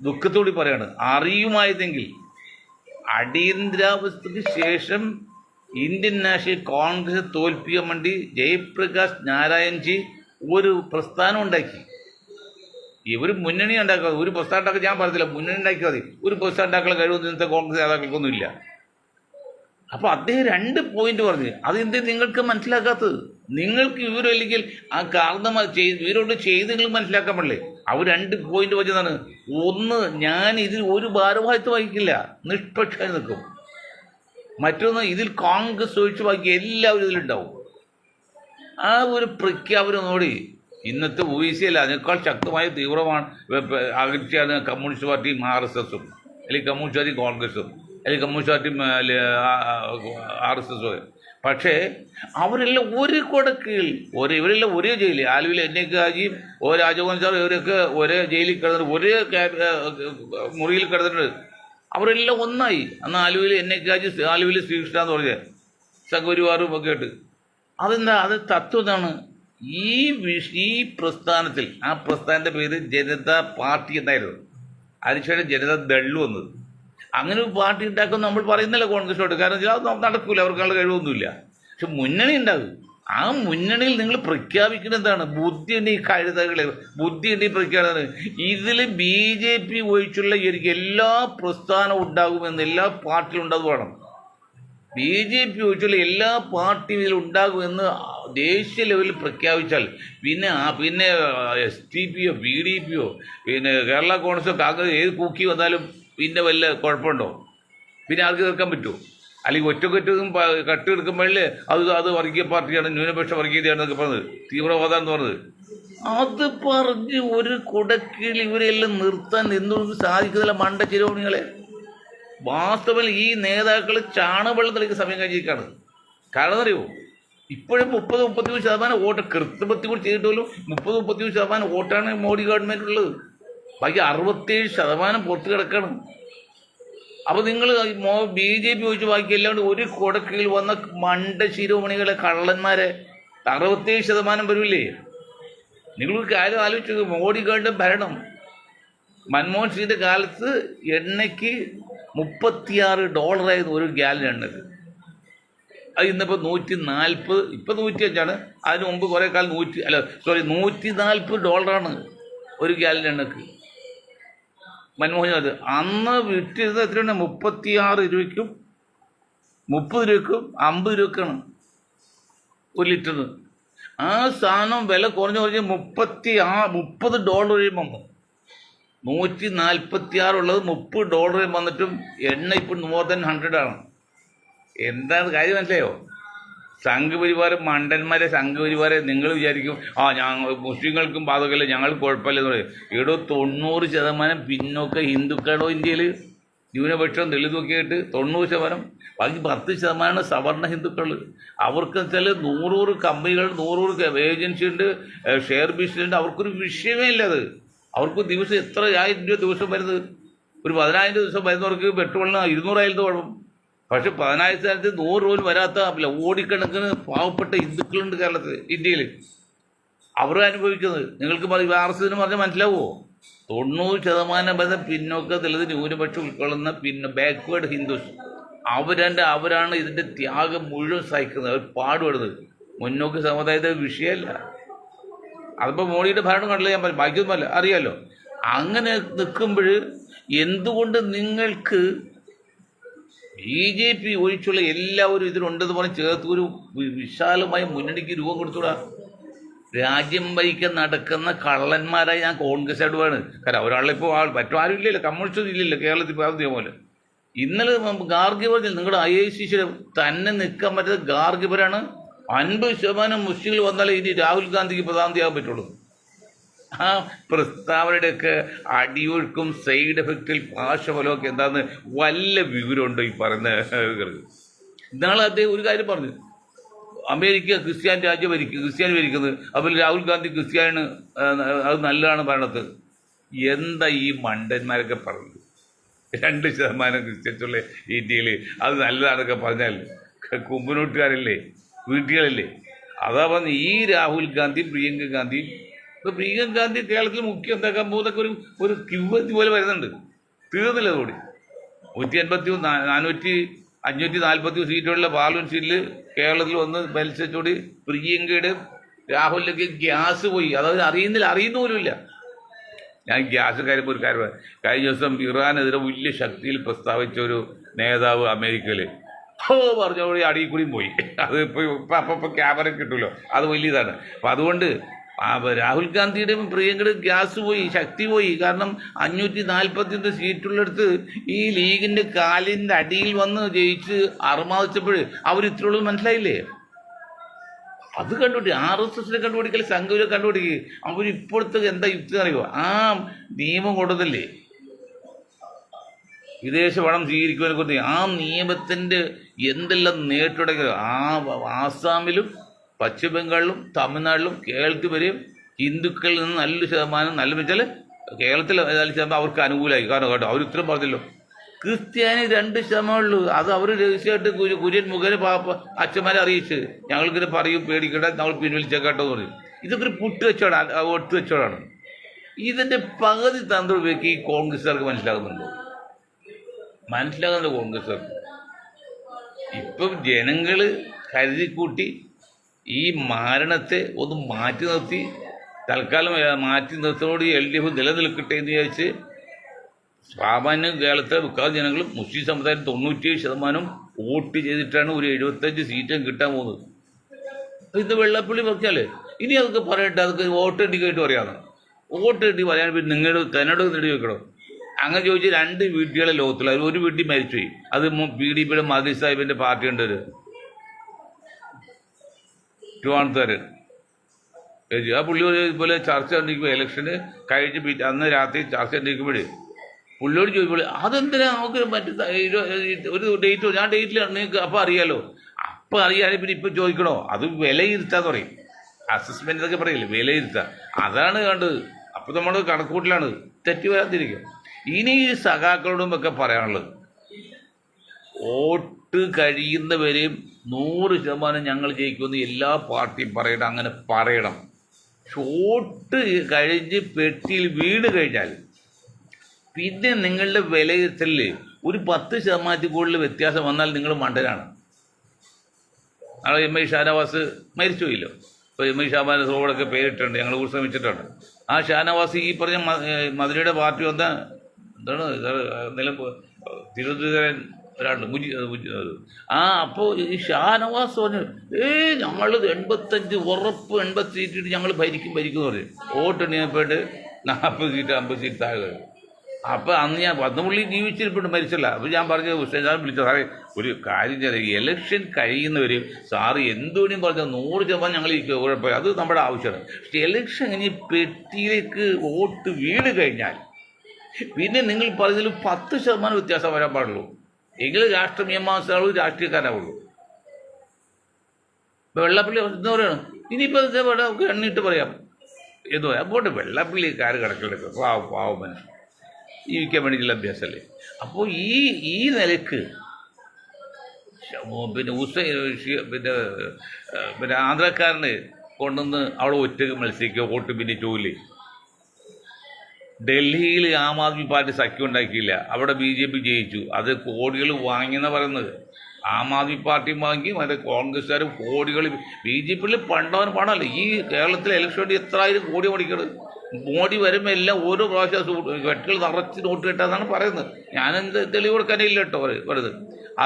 ദുഃഖത്തോടെ പറയാണ്. അറിയുമായിരുന്നെങ്കിൽ അടിയന്തരാവസ്ഥയ്ക്ക് ശേഷം ഇന്ത്യൻ നാഷണൽ കോൺഗ്രസ് തോൽപ്പിക്കാൻ വേണ്ടി ജയപ്രകാശ് നാരായൺജി ഒരു പ്രസ്ഥാനം ഉണ്ടാക്കി. ഇവർ മുന്നണി ഉണ്ടാക്കുക, ഒരു പ്രസ്ഥാനം ഉണ്ടാക്കുക ഞാൻ പറഞ്ഞില്ല, മുന്നണി ഉണ്ടാക്കിയാൽ മതി. ഒരു പ്രസ്ഥാനം ഉണ്ടാക്കാനുള്ള കഴിവൊന്നും ഇന്നത്തെ കോൺഗ്രസ് നേതാക്കൾക്കൊന്നുമില്ല. അപ്പോൾ അദ്ദേഹം 2 പോയിന്റ് പറഞ്ഞു. അതെന്തേ നിങ്ങൾക്ക് മനസ്സിലാക്കാത്തത്? നിങ്ങൾക്ക് ഇവരല്ലെങ്കിൽ ആ കാരണമായി ഇവരോട് ചെയ്ത് നിങ്ങൾ മനസ്സിലാക്കാൻ പാടില്ലേ? അവർ 2 പോയിന്റ് വെച്ചതാണ്. ഒന്ന്, ഞാൻ ഇതിൽ ഒരു ഭാരവാഹിത്വം വഹിക്കില്ല, നിഷ്പക്ഷമായി നിൽക്കും. മറ്റൊന്ന്, ഇതിൽ കോൺഗ്രസ് ഒഴിച്ച് ബാക്കി എല്ലാവരും ഇതിലുണ്ടാവും. ആ ഒരു പ്രഖ്യാപനം നോടി ഇന്നത്തെ OBC അല്ല, അതിനേക്കാൾ ശക്തമായ തീവ്രമാണ് അകറ്റിയാണ് കമ്മ്യൂണിസ്റ്റ് പാർട്ടിയും RSSും, അല്ലെങ്കിൽ കമ്മ്യൂണിസ്റ്റ് പാർട്ടി കോൺഗ്രസും, അല്ലെങ്കിൽ കമ്മ്യൂണിസ്റ്റ് പാർട്ടി RSSും. പക്ഷേ അവരെല്ലാം ഒരു കൊടക്കീഴിൽ, ഇവരെല്ലാം ഒരേ ജയിലിൽ, ആലുവിൽ എന്നേക്ക് ഹാജിയും രാജഗോപാൽ സാറും ഇവരൊക്കെ ഒരേ ജയിലിൽ കിടന്നിട്ട്, ഒരേ മുറിയിൽ കിടന്നിട്ടുണ്ട്. അവരെല്ലാം ഒന്നായി. അന്ന് ആലുവിൽ എന്നേക്ക് ഹാജി, ആലുവിൽ ശ്രീകൃഷ്ണ എന്ന് പറഞ്ഞ സംഘപരിവാറും ഒക്കെ ആയിട്ട്. അതെന്താ? അത് തത്വം എന്താണ്? ഈ പ്രസ്ഥാനത്തിൽ, ആ പ്രസ്ഥാനത്തിൻ്റെ പേര് ജനതാ പാർട്ടി എന്നായിരുന്നു. അതിനുശേഷം ജനതാ ദൾ വന്നത്. അങ്ങനെ ഒരു പാർട്ടി ഉണ്ടാക്കുമെന്ന് നമ്മൾ പറയുന്നില്ല കോൺഗ്രസോട്ട്, കാരണം അത് നടക്കൂല, അവർക്കുള്ള കഴിവൊന്നുമില്ല. പക്ഷെ മുന്നണി ഉണ്ടാകും. ആ മുന്നണിയിൽ നിങ്ങൾ പ്രഖ്യാപിക്കുന്നത് എന്താണ്? ബുദ്ധിയുണ്ട് ഈ കഴുതകളെ, ബുദ്ധിയുണ്ട് ഈ പ്രഖ്യാപനം. ഇതിൽ BJP ഒഴിച്ചുള്ള എല്ലാ പ്രസ്ഥാനവും ഉണ്ടാകുമെന്ന്, എല്ലാ പാർട്ടിയും ഉണ്ടാകും വേണം. BJP ഒഴിച്ചുള്ള എല്ലാ പാർട്ടിയും ഇതിൽ ഉണ്ടാകുമെന്ന് ദേശീയ ലെവലിൽ പ്രഖ്യാപിച്ചാൽ പിന്നെ STPയോ PDPയോ പിന്നെ കേരള കോൺഗ്രസോ കാങ്ഗ്രസ് ഏത് കൂക്കി വന്നാലും പിന്നെ വല്ല കുഴപ്പമുണ്ടോ? പിന്നെ ആർക്ക് തീർക്കാൻ പറ്റുമോ? അല്ലെങ്കിൽ ഒറ്റക്കൊറ്റും കട്ടെടുക്കുമ്പോഴേ അത് വർഗീയ പാർട്ടിയാണ്, ന്യൂനപക്ഷ വർഗീയതയാണെന്നൊക്കെ പറഞ്ഞത്, തീവ്രവാദം എന്ന് പറഞ്ഞത്. അത് പറഞ്ഞ് ഒരു കുടക്കീഴിൽ ഇവരെല്ലാം നിർത്താൻ എന്തുകൊണ്ട് സാധിക്കുന്നില്ല? മണ്ട ചിരോണികളെ. വാസ്തവത്തിൽ ഈ നേതാക്കൾ ചാണവെള്ളം തെളിക്കുന്ന സമയം കഴിഞ്ഞിരിക്കുകയാണ്. കാരണം എന്നറിയുമോ? ഇപ്പോഴും 30-33% വോട്ട് കൃത്രിമത്തിൽ കൂടി ചെയ്തിട്ടുള്ളൂ. 30-33% വോട്ടാണ് മോഡി ഗവൺമെൻറ് ഉള്ളത്. ബാക്കി 67% പുറത്ത് കിടക്കണം. അപ്പോൾ നിങ്ങൾ BJP ഒഴിച്ച് ബാക്കി എല്ലാം ഒരു കൊടക്കീഴിൽ വന്ന മണ്ട ശിരോമണികളെ, കള്ളന്മാരെ 67% വരില്ലേ? നിങ്ങളൊരു കാര്യം ആലോചിച്ചത്, മോഡി ഗവൺമെൻറ് ഭരണം മൻമോഹൻ സിംഗിൻ്റെ കാലത്ത് എണ്ണയ്ക്ക് $36 ഒരു ഗാലൻ എണ്ണക്ക്. അത് ഇന്നിപ്പോൾ 140, ഇപ്പം 105. അതിന് മുമ്പ് കുറേ കാലം $140 ഒരു ഗാലൻ എണ്ണക്ക് മൻമോഹൻ. അത് അന്ന് വിറ്റിരുന്നത് എത്രയാണ്? 36 രൂപയ്ക്കും 30 രൂപയ്ക്കും 50 രൂപയ്ക്കാണ് ഒരു ലിറ്ററിന്. ആ സാധനം വില കുറഞ്ഞ് $30 കഴിയുമ്പം $146 ഉള്ളത് $30 വന്നിട്ടും എണ്ണ ഇപ്പം more than 100 ആണ്. എന്താണ് കാര്യം? മനസ്സിലായോ? സംഘപരിവാരം മണ്ടന്മാരെ, സംഘപരിവാരെ നിങ്ങൾ വിചാരിക്കും മുസ്ലിങ്ങൾക്കും ബാധകമല്ല, ഞങ്ങൾക്ക് കുഴപ്പമില്ലെന്ന് പറയും. 90% പിന്നോക്ക ഹിന്ദുക്കളോ ഇന്ത്യയിൽ, ന്യൂനപക്ഷം ദളിതൊക്കെ ആയിട്ട് 90%. ബാക്കി 10% സവർണ ഹിന്ദുക്കൾ. അവർക്ക് വെച്ചാൽ 100 കമ്പനികൾ, 100 ഏജൻസി ഉണ്ട്, ഷെയർ ബിസിനസ് ഉണ്ട്. അവർക്കൊരു വിഷയമേ ഇല്ല. അത് അവർക്ക് ദിവസം എത്ര 1000 രൂപ ദിവസം വരുന്നത്? ഒരു 10,000 ദിവസം വരുന്നവർക്ക് പെട്രോളിന് 200,000 കുഴപ്പം. പക്ഷെ 10,000 സ്ഥലത്ത് 100 രൂപ വരാത്ത ഓടിക്കണക്കിന് പാവപ്പെട്ട ഹിന്ദുക്കളുണ്ട് കേരളത്തിൽ, ഇന്ത്യയിൽ. അവർ അനുഭവിക്കുന്നത് നിങ്ങൾക്ക് RSSന് പറഞ്ഞാൽ മനസ്സിലാവുമോ? 90% വരുന്ന പിന്നോക്ക ദളിത് ന്യൂനപക്ഷം ഉൾക്കൊള്ളുന്ന ബാക്ക്വേർഡ് ഹിന്ദുസ് അവരാണ് ഇതിൻ്റെ ത്യാഗം മുഴുവൻ സഹിക്കുന്നത്, അവർ പാടുപെടുന്നത്. മുന്നോക്ക സമുദായത്തെ വിഷയമല്ല. അതിപ്പോൾ മോഡിയുടെ ഭരണം കണ്ടില്ല, ഞാൻ പറയും ബാക്കിയൊന്നുമല്ല, അറിയാമല്ലോ. അങ്ങനെ നിൽക്കുമ്പോൾ എന്തുകൊണ്ട് നിങ്ങൾക്ക് BJP ഒഴിച്ചുള്ള എല്ലാവരും ഇതിലുണ്ടെന്ന് പറഞ്ഞ് ചേർത്ത് ഒരു വിശാലമായ മുന്നണിക്ക് രൂപം കൊടുത്തൂടാ? രാജ്യം ഭരിക്കാൻ നടക്കുന്ന കള്ളന്മാരായി ഞാൻ കോൺഗ്രസ്സായിട്ട് വേണം. കാരണം ഒരാളിപ്പോൾ മറ്റു ആരും ഇല്ലല്ലോ, കമ്മ്യൂണിസ്റ്റ് ഇല്ലല്ലോ കേരളത്തിൽ പ്രാന്തിയ പോലെ. ഇന്നലെ ഗാർഗി പറഞ്ഞു നിങ്ങളുടെ IAC തന്നെ നിൽക്കാൻ പറ്റുന്നത് ഗാർഗിവരാണ്. 50% മുസ്ലിങ്ങൾ വന്നാലേ ഇനി രാഹുൽ ഗാന്ധിക്ക് പ്രധാനമന്ത്രിയാകാൻ പറ്റുള്ളൂ. ആ പ്രസ്താവനയുടെയൊക്കെ അടിയൊഴുക്കും സൈഡ് എഫക്റ്റിൽ പാർശ്വഫലമൊക്കെ എന്താണെന്ന് വല്ല വിവരമുണ്ടോ ഈ പറയുന്ന? ഇന്നാളെ അദ്ദേഹം ഒരു കാര്യം പറഞ്ഞു, അമേരിക്ക ക്രിസ്ത്യാനി രാജ്യം ക്രിസ്ത്യാനി ഭരിക്കുന്നത്, അതുപോലെ രാഹുൽ ഗാന്ധി ക്രിസ്ത്യാനിയാണ്, അത് നല്ലതാണ് ഭരണത്ത്. എന്താ ഈ മണ്ടന്മാരൊക്കെ പറഞ്ഞത്? 2% ക്രിസ്ത്യൻസുള്ള ഇന്ത്യയിൽ അത് നല്ലതാണൊക്കെ പറഞ്ഞാൽ കുമ്പനൂട്ടുകാരല്ലേ, വീട്ടുകാരല്ലേ? അതാ പറഞ്ഞ് ഈ രാഹുൽ ഗാന്ധി പ്രിയങ്ക ഗാന്ധി. ഇപ്പോൾ പ്രിയങ്ക ഗാന്ധി കേരളത്തിൽ മുഖ്യം എന്താക്കാൻ പോകുന്നതൊക്കെ ഒരു കിവ്വത്തി പോലെ വരുന്നുണ്ട്. തീർന്നില്ല അതോടെ. 540 സീറ്റുള്ള പാർലമെന്റ് സീറ്റിൽ കേരളത്തിൽ വന്ന് മത്സരിച്ചോടി പ്രിയങ്കയുടെ രാഹുലിലേക്ക് ഗ്യാസ് പോയി. അതവർ അറിയുന്ന പോലുമില്ല. ഞാൻ ഗ്യാസ് കാര്യം ഒരു കാര്യം, കഴിഞ്ഞ ദിവസം ഇറാനെതിരെ വലിയ ശക്തിയിൽ പ്രസ്താവിച്ച ഒരു നേതാവ് അമേരിക്കയിൽ പറഞ്ഞോടി അടിയിൽ കൂടിയും പോയി. അത് ഇപ്പോൾ ക്യാമറ കിട്ടുമല്ലോ, അത് വലിയതാണ്. അപ്പം അതുകൊണ്ട് രാഹുൽ ഗാന്ധിയുടെയും പ്രിയങ്കയുടെയും ഗ്യാസ് പോയി, ശക്തി പോയി. കാരണം 541 സീറ്റുള്ളിടത്ത് ഈ ലീഗിൻ്റെ കാലിൻ്റെ അടിയിൽ വന്ന് ജയിച്ച് അറുമാദിച്ചപ്പോൾ അവർ ഇത്രയുള്ളത് മനസ്സിലായില്ലേ? അത് കണ്ടുപിടി. RSSനെ കണ്ടുപിടിക്കൽ, സംഘവിനെ കണ്ടുപിടിക്കുക. അവരിപ്പോഴത്തെ എന്താ യുക്തി അറിയുമോ? ആ നിയമം കൊണ്ടതല്ലേ വിദേശ പണം സ്വീകരിക്കുവാനെ കുറിച്ച്. ആ നിയമത്തിൻ്റെ എന്തെല്ലാം നേട്ടമുണ്ടെങ്കിലും ആസാമിലും പശ്ചിമ ബംഗാളിലും തമിഴ്നാട്ടിലും കേരളത്തിൽ വരെയും ഹിന്ദുക്കളിൽ നിന്ന് നല്ലൊരു ശതമാനം, നല്ല വെച്ചാൽ കേരളത്തിൽ 4% അവർക്ക് അനുകൂലമായി. കാരണം കേട്ടോ അവർ ഉത്തരം പറഞ്ഞല്ലോ. ക്രിസ്ത്യാനി 2% ഉള്ളൂ. അത് അവർ രഹസ്യമായിട്ട് കുര്യൻ മുഖേന അച്ഛന്മാരെ അറിയിച്ച് ഞങ്ങൾക്കിത് പറയും, പേടിക്കട്ടെ, നമ്മൾ പിൻവലിച്ചേക്കാട്ടോ എന്ന് പറയും. ഇതൊക്കെ ഒരു ഒട്ട് വെച്ചോടാണ്. ഇതിൻ്റെ പകുതി തന്ത്രം ഉപയോഗിക്കുക ഈ കോൺഗ്രസ്സുകാർക്ക് മനസ്സിലാകുന്നുണ്ടോ? കോൺഗ്രസ്സുകാർക്ക് ഇപ്പം ജനങ്ങൾ കരുതിക്കൂട്ടി ഈ മാരണത്തെ ഒന്ന് മാറ്റി നിർത്തി, തൽക്കാലം മാറ്റി നിർത്തുന്നതോട് LDF നിലനിൽക്കട്ടെ എന്ന് വിചാരിച്ച് സാമാന്യ കേരളത്തിലെ മിക്ക ജനങ്ങളും മുസ്ലിം സമുദായം 97% വോട്ട് ചെയ്തിട്ടാണ് ഒരു 75 സീറ്റും കിട്ടാൻ പോകുന്നത്. ഇത് വെള്ളപ്പള്ളി പറഞ്ഞാൽ ഇനി അതൊക്കെ പറയട്ടെ, അതൊക്കെ വോട്ട് എണ്ണിക്കായിട്ട് പറയാമെന്ന്. വോട്ട് എണ്ണി പറയാൻ പിന്നെ നിങ്ങൾ തന്നോട് നേടി വെക്കണം. അങ്ങനെ ചോദിച്ചാൽ 2 വീട്ടുകളെ ലോകത്തുള്ള ഒരു വീട്ടിൽ മരിച്ചുപോയി. അത് PDPയുടെ മതി സാഹിബിൻ്റെ പാർട്ടി ഉണ്ട്, ഒരു ട്രിവാൻഡ്രത്തുകാരൻ. ആ പുള്ളി ഇതുപോലെ ചർച്ച കണ്ടിരിക്കുമ്പോൾ ഇലക്ഷന് കഴിഞ്ഞ് അന്ന് രാത്രി ചർച്ച കണ്ടിരിക്കുമ്പോൾ പുള്ളിയോട് ചോദിക്കുമ്പോൾ അതെന്തിനാ നമുക്ക് ഒരു ഡേറ്റ്, ഞാൻ ഡേറ്റിലാണ് നിങ്ങൾക്ക് അപ്പോൾ അറിയാമല്ലോ. അപ്പോൾ അറിയാതെ പിന്നെ ഇപ്പം ചോദിക്കണോ? അത് വിലയിരുത്താന്ന് പറയും. അസസ്മെൻ്റ് എന്നൊക്കെ പറയില്ലേ, വിലയിരുത്താം. അതാണ് കണ്ടത്. അപ്പോൾ നമ്മൾ കണക്കൂട്ടിലാണ്, തെറ്റ് വരാതിരിക്കും. ഇനി ഈ സഖാക്കളോടും ഒക്കെ പറയാനുള്ളത്, വോട്ട് കഴിയുന്നവരെയും 100% ഞങ്ങൾ ജയിക്കുമെന്ന് എല്ലാ പാർട്ടിയും പറയണം. അങ്ങനെ പറയണം. വോട്ട് കഴിഞ്ഞ് പെട്ടിയിൽ വീട് കഴിഞ്ഞാൽ പിന്നെ നിങ്ങളുടെ വിലയിരുത്തലിൽ ഒരു 10% കൂടുതൽ വ്യത്യാസം വന്നാൽ നിങ്ങൾ മണ്ടനാണ്. നാളെ MI ഷാനവാസ് മരിച്ചുപോയില്ലോ. ഇപ്പോൾ MI ഷാനവാസ് റോഡൊക്കെ പേരിട്ടുണ്ട്, ഞങ്ങൾ ശ്രമിച്ചിട്ടുണ്ട്. ആ ഷാനവാസ് ഈ പറഞ്ഞ മധുരയുടെ പാർട്ടി വന്ന എന്താണ് തിരുവനന്തപുരം ഒരാളുണ്ട് അപ്പോൾ ഈ ഷാനവാസ് പറഞ്ഞു ഞങ്ങൾ 85 ഉറപ്പ് 80 സീറ്റ് ഞങ്ങൾ ഭരിക്കും എന്ന് പറഞ്ഞു. വോട്ട് എണ്ണിയപ്പോയിട്ട് 40 സീറ്റ് 50 സീറ്റ് താഴെ. അപ്പോൾ അന്ന് ഞാൻ പുള്ളി ജീവിച്ചിരിപ്പുണ്ട്, മരിച്ചല്ല. അപ്പോൾ ഞാൻ പറഞ്ഞത് ഞാൻ വിളിച്ചത് സാറേ ഒരു കാര്യം ചെയ്ത ഇലക്ഷൻ കഴിയുന്നവർ സാറ് എന്തുകൊണ്ടും പറഞ്ഞാൽ 100% ഞങ്ങൾ കുഴപ്പമില്ല, അത് നമ്മുടെ ആവശ്യമാണ്. പക്ഷേ ഇലക്ഷൻ കഴിഞ്ഞ് പെട്ടിയിലേക്ക് വോട്ട് വീട് കഴിഞ്ഞാൽ പിന്നെ നിങ്ങൾ പറഞ്ഞതിൽ 10% വ്യത്യാസം വരാൻ പാടുള്ളൂ. എങ്കിലും രാഷ്ട്രീയമാസമുള്ളൂ, രാഷ്ട്രീയക്കാരാവുള്ളൂ. ഇപ്പോൾ വെള്ളപ്പള്ളി എന്താ പറയുകയാണ്, ഇനിയിപ്പോൾ ഇതേപോലെ നമുക്ക് എണ്ണിയിട്ട് പറയാം എന്ന് പറയാം. അപ്പോൾ വെള്ളപ്പള്ളിക്കാർ കിടക്കലൊക്കെ പാവം മനുഷ്യൻ, ജീവിക്കാൻ വേണ്ടിയിട്ടുള്ള അഭ്യാസമല്ലേ. അപ്പോൾ ഈ നിലക്ക് പിന്നെ ആന്ധ്രക്കാരന് കൊണ്ടുവന്ന് അവിടെ ഒറ്റക്ക് മത്സരിക്കുക, വോട്ട് പിന്നെ ചോദില്ലേ. ഡൽഹിയിൽ ആം ആദ്മി പാർട്ടി സഖ്യം ഉണ്ടാക്കിയില്ല, അവിടെ BJP ജയിച്ചു. അത് കോടികൾ വാങ്ങിയെന്ന് പറയുന്നത്. ആം ആദ്മി പാർട്ടിയും വാങ്ങി, മറ്റേ കോൺഗ്രസ്സുകാരും കോടികൾ. BJPയിൽ പണ്ടവൻ പണമല്ല. ഈ കേരളത്തിലെ ഇലക്ഷൻ വേണ്ടി എത്രായിരം കോടി മുടക്കണത്. മോഡി വരുമ്പോൾ എല്ലാം ഓരോ പ്രാവശ്യം വെട്ടിൽ നിറച്ച് നോട്ട് കിട്ടാന്നാണ് പറയുന്നത്. ഞാനെന്ത് തെളിവ് കൊടുക്കാനില്ല കേട്ടോ വരുന്നത്.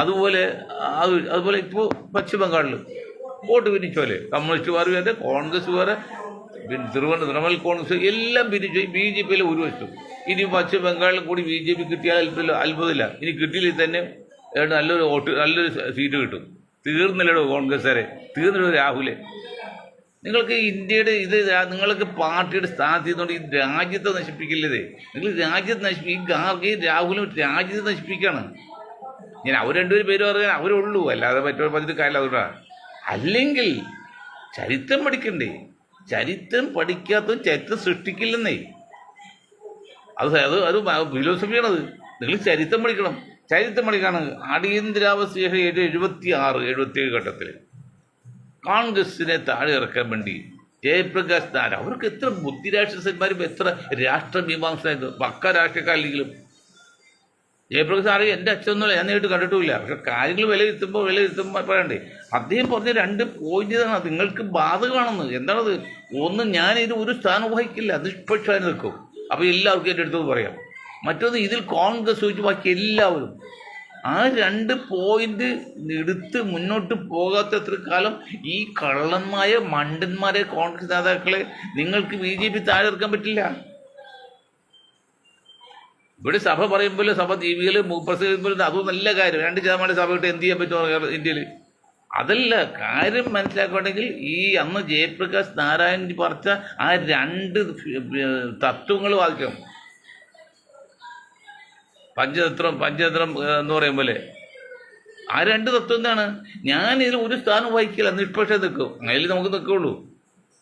അതുപോലെ ഇപ്പോൾ പശ്ചിമ ബംഗാളിൽ വോട്ട് പിരിച്ചോലെ കമ്മ്യൂണിസ്റ്റുകാർ വേറെ, കോൺഗ്രസ് വേറെ, തൃണമൂൽ കോൺഗ്രസ് എല്ലാം പിരിച്ചു. BJPയിൽ ഒരു വശത്തും. ഇനി പശ്ചിമ ബംഗാളിൽ കൂടി BJP കിട്ടിയാൽ അത്ഭുതമില്ല. ഇനി കിട്ടിയില്ലെങ്കിൽ തന്നെ നല്ലൊരു സീറ്റ് കിട്ടും. തീർന്നില്ലടോ കോൺഗ്രസ്സുകാരെ, തീർന്നില്ലടോ രാഹുലെ. നിങ്ങൾക്ക് ഇന്ത്യയുടെ നിങ്ങൾക്ക് പാർട്ടിയുടെ സ്ഥാനത്ത് ചെയ്തുകൊണ്ട് ഈ രാജ്യത്തെ നശിപ്പിക്കില്ലതേ. നിങ്ങൾ രാജ്യത്തെ ഈ ഗാർഗയും രാഹുലും രാജ്യത്തെ നശിപ്പിക്കുകയാണ്. ഞാൻ അവർ രണ്ടുപേരും പേര് പറയാൻ അവരുള്ളൂ, അല്ലാതെ മറ്റൊരു പറഞ്ഞിട്ട് കാര്യമില്ല. അതുകൊണ്ടാണ്. അല്ലെങ്കിൽ ചരിത്രം പഠിക്കണ്ടേ? ചരിത്രം പഠിക്കാത്തതും ചരിത്രം സൃഷ്ടിക്കില്ലെന്നേ. അത് ഫിലോസഫിയാണത്. നിങ്ങൾ ചരിത്രം പഠിക്കണം. ചരിത്രം പഠിക്കാണ്. അടിയന്തരാവസ്ഥ 76-77 ഘട്ടത്തിൽ കോൺഗ്രസിനെ താഴെ ഇറക്കാൻ വേണ്ടി ജയപ്രകാശ് നാരായൺ, അവർക്ക് എത്ര ബുദ്ധിരാക്ഷസന്മാരും എത്ര രാഷ്ട്രമീമാംസമായിരുന്നു, പക്ക രാഷ്ട്രീയക്കാരിലെങ്കിലും. ജയപ്രകാശ് നാരായൺ എൻ്റെ അച്ഛനൊന്നുമില്ല, ഞാൻ നേരിട്ട് കണ്ടിട്ടുമില്ല. പക്ഷെ കാര്യങ്ങൾ വിലയിരുത്തുമ്പോൾ പറയണ്ടേ. അദ്ദേഹം പറഞ്ഞ 2 പോയിന്റാണ് നിങ്ങൾക്ക് ബാധകമാണെന്ന്. എന്താണത്? ഒന്ന്, ഞാനിത് ഒരു സ്ഥാനം വഹിക്കില്ല, നിഷ്പക്ഷമായി നിൽക്കും. അപ്പോൾ എല്ലാവർക്കും എൻ്റെ അടുത്ത് പറയാം. മറ്റൊന്ന്, ഇതിൽ കോൺഗ്രസ് ഒഴിച്ച് ബാക്കി എല്ലാവരും. ആ 2 പോയിന്റ് എടുത്ത് മുന്നോട്ട് പോകാത്തത്ര കാലം ഈ കള്ളന്മായ മണ്ടന്മാരെ കോൺഗ്രസ് നേതാക്കളെ നിങ്ങൾക്ക് BJP താഴെ ഇറക്കാൻ പറ്റില്ല. ഇവിടെ സഭ പറയുമ്പോൾ സഭ ജീവികൾ പ്രസംഗിക്കുമ്പോൾ അതും നല്ല കാര്യം. 2% സഭ ഇട്ട് എന്ത് ചെയ്യാൻ പറ്റുമോ ഇന്ത്യയിൽ? അതല്ല കാര്യം. മനസ്സിലാക്കുകയാണെങ്കിൽ ഈ അന്ന് ജയപ്രകാശ് നാരായൺ പറഞ്ഞ ആ 2 തത്വങ്ങൾ വായിക്കണം. പഞ്ചതന്ത്രം എന്ന് പറയും പോലെ ആ 2 തത്വം എന്താണ്? ഞാനിതിൽ ഒരു സ്ഥാനം വഹിക്കില്ല, നിഷ്പക്ഷം നിൽക്കും. അതിൽ നമുക്ക് നിൽക്കുള്ളൂ.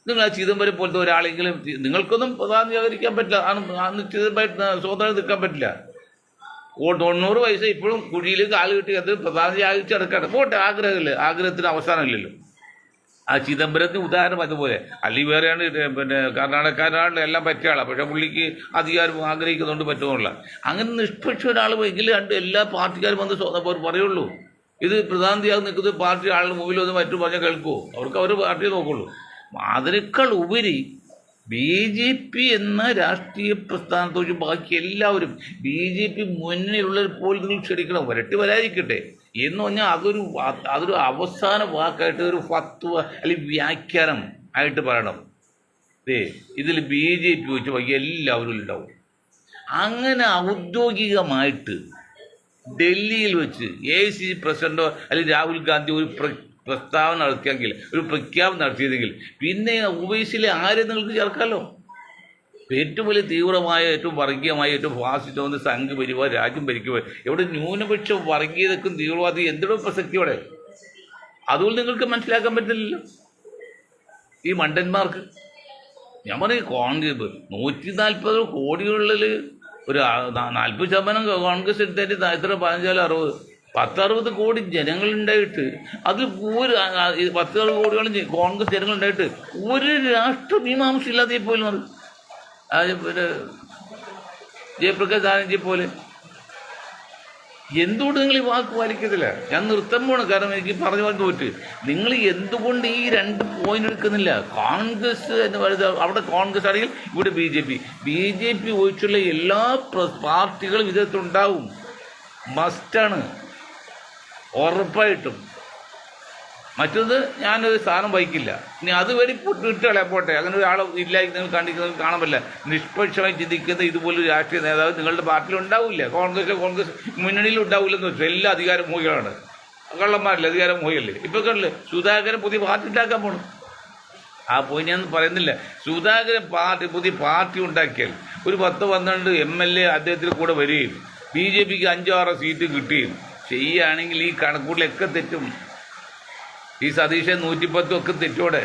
നിങ്ങൾ ആ ചിദംബരം പോലത്തെ ഒരാളെങ്കിലും നിങ്ങൾക്കൊന്നും പ്രധാനീകരിക്കാൻ പറ്റില്ല. നിശ്ചിതമായിട്ട് സ്വതന്ത്രം നിൽക്കാൻ പറ്റില്ല. 90 വയസ്സ് ഇപ്പോഴും കുഴിയിൽ കാല് കിട്ടി അത് പ്രധാനീകരിച്ചെടുക്കാണ്. പോട്ടെ, ആഗ്രഹമില്ല, ആഗ്രഹത്തിന് അവസാനമില്ലല്ലോ. ആ ചിദംബരത്തിന് ഉദാഹരണം അതുപോലെ. അല്ലെങ്കിൽ വേറെയാണ് കർണാടകക്കാരാണ് എല്ലാം പറ്റിയ ആളാണ്. പക്ഷേ പുള്ളിക്ക് അധികാരം ആഗ്രഹിക്കുന്നുണ്ട് പറ്റുന്നില്ല. അങ്ങനെ നിഷ്പക്ഷ ഒരാൾ എങ്കിലും എല്ലാ പാർട്ടിക്കാരും വന്ന് പറയുള്ളൂ. ഇത് പ്രധാനമന്ത്രിയായി നിൽക്കുന്നത് പാർട്ടി ആളുടെ മുമ്പിൽ ഒന്ന് മറ്റു പറഞ്ഞാൽ കേൾക്കുമോ? അവർക്ക് അവർ പാർട്ടിയെ നോക്കുള്ളൂ. അതിനേക്കാൾ ഉപരി BJP എന്ന രാഷ്ട്രീയ പ്രസ്ഥാനത്തോട് ബാക്കി എല്ലാവരും BJP മുന്നിലുള്ളവർ പോലും നിങ്ങൾ ക്ഷണിക്കണം. വരട്ടി വരാതിരിക്കട്ടെ എന്ന് പറഞ്ഞാൽ അതൊരു അവസാന വാക്കായിട്ട് ഒരു ഫത്വ അല്ലെങ്കിൽ വ്യാഖ്യാനം ആയിട്ട് പറയണം. ഇതിൽ BJP വെച്ച് ബാക്കി എല്ലാവരും ഉണ്ടാവും. അങ്ങനെ ഔദ്യോഗികമായിട്ട് ഡൽഹിയിൽ വെച്ച് AICC പ്രസിഡന്റോ അല്ലെങ്കിൽ രാഹുൽ ഗാന്ധി ഒരു പ്രസ്താവന നടത്തിയെങ്കിൽ, ഒരു പ്രഖ്യാപനം നടത്തിയതെങ്കിൽ പിന്നെ ഉവൈസിലെ ആരെ നിങ്ങൾക്ക് ചേർക്കാമല്ലോ. ഏറ്റവും വലിയ തീവ്രമായ, ഏറ്റവും വർഗീയമായ, ഏറ്റവും ഫാസിസ്റ്റ് സംഘ് പരിവാർ രാജ്യം ഭരിക്കുക. ഇവിടെ ന്യൂനപക്ഷ വർഗീയതക്കും തീവ്രവാദി എന്തിനോ പ്രസക്തിയോടെ. അതുകൊണ്ട് നിങ്ങൾക്ക് മനസ്സിലാക്കാൻ പറ്റില്ലല്ലോ ഈ മണ്ടന്മാർക്ക്. ഞാൻ പറയും, കോൺഗ്രസ് 140 കോടികളിൽ ഒരു 40% കോൺഗ്രസ് എടുത്തിട്ട് എത്ര 15-60 കോടി ജനങ്ങളുണ്ടായിട്ട് അതിൽ 10-60 കോടിയോളം കോൺഗ്രസ് ജനങ്ങളുണ്ടായിട്ട് ഒരു രാഷ്ട്രമീമാംസ ഇല്ലാതെ പോലും ജയപ്രകാശ് നാരായൺജിയെ പോലെ. എന്തുകൊണ്ട് നിങ്ങൾ ഈ വാക്ക് പാലിക്കത്തില്ല? ഞാൻ നിർത്താൻ പോകണം, കാരണം എനിക്ക് പറഞ്ഞു തോറ്റ്. നിങ്ങൾ എന്തുകൊണ്ട് ഈ 2 പോയിന്റ് എടുക്കുന്നില്ല? കോൺഗ്രസ് എന്ന് പറയുന്നത് അവിടെ കോൺഗ്രസ് ആണെങ്കിൽ ഇവിടെ BJP ഒഴിച്ചുള്ള എല്ലാ പാർട്ടികളും ഇതിനകത്തുണ്ടാവും. മസ്റ്റാണ്, ഉറപ്പായിട്ടും. മറ്റൊന്ന്, ഞാനൊരു സ്ഥാനം വഹിക്കില്ല. ഇനി അതുവരെ ഇട്ടുകളെ പോട്ടെ, അങ്ങനെ ഒരാൾ ഇല്ലായി നിങ്ങൾ കാണാൻ പറ്റില്ല. നിഷ്പക്ഷമായി ചിന്തിക്കുന്ന ഇതുപോലൊരു രാഷ്ട്രീയ നേതാവ് നിങ്ങളുടെ പാർട്ടിയിൽ ഉണ്ടാവില്ല. കോൺഗ്രസ് മുന്നണിയിൽ ഉണ്ടാവില്ലെന്ന് വെച്ചാൽ എല്ലാ അധികാരം മോഹികളാണ്, കള്ളന്മാരല്ലേ, അധികാരം മോഹിയല്ലേ. ഇപ്പം കണ്ടില്ലേ, സുധാകരൻ പുതിയ പാർട്ടി ഉണ്ടാക്കാൻ പോകണം. ആ പോയി ഞാൻ പറയുന്നില്ല. സുധാകരൻ പുതിയ പാർട്ടി ഉണ്ടാക്കിയാൽ ഒരു 10-12 MLA അദ്ദേഹത്തിന് കൂടെ വരികയും BJPക്ക് 5-6 സീറ്റ് കിട്ടുകയും ചെയ്യുകയാണെങ്കിൽ ഈ കണക്കൂട്ടിലൊക്കെ തെറ്റും. ഈ സതീശൻ 110 ഒക്കെ തെറ്റോടെ.